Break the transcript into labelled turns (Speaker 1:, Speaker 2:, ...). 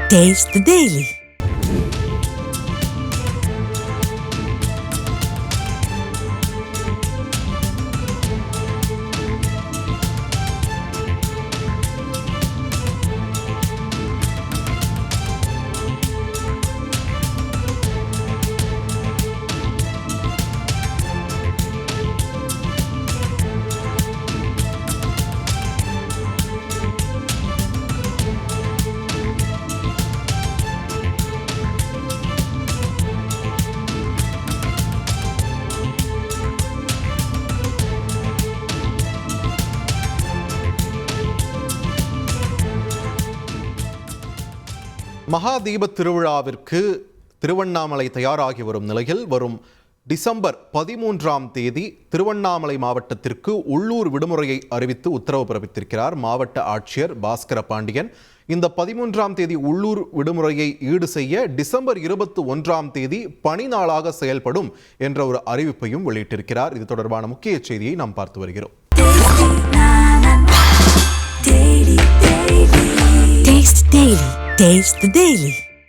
Speaker 1: Taste the Daily.
Speaker 2: மகாதீப திருவிழாவிற்கு திருவண்ணாமலை தயாராகி வரும் நிலையில் வரும் டிசம்பர் 13ஆம் தேதி திருவண்ணாமலை மாவட்டத்திற்கு உள்ளூர் விடுமுறையை அறிவித்து உத்தரவு பிறப்பித்திருக்கிறார் மாவட்ட ஆட்சியர் பாஸ்கர பாண்டியன். இந்த 13ஆம் தேதி உள்ளூர் விடுமுறையை ஈடு செய்ய டிசம்பர் 21ஆம் தேதி பணி நாளாக செயல்படும் என்ற ஒரு அறிவிப்பையும் வெளியிட்டிருக்கிறார். இது தொடர்பான முக்கிய செய்தியை நாம் பார்த்து வருகிறோம்.
Speaker 1: Taste the Daily.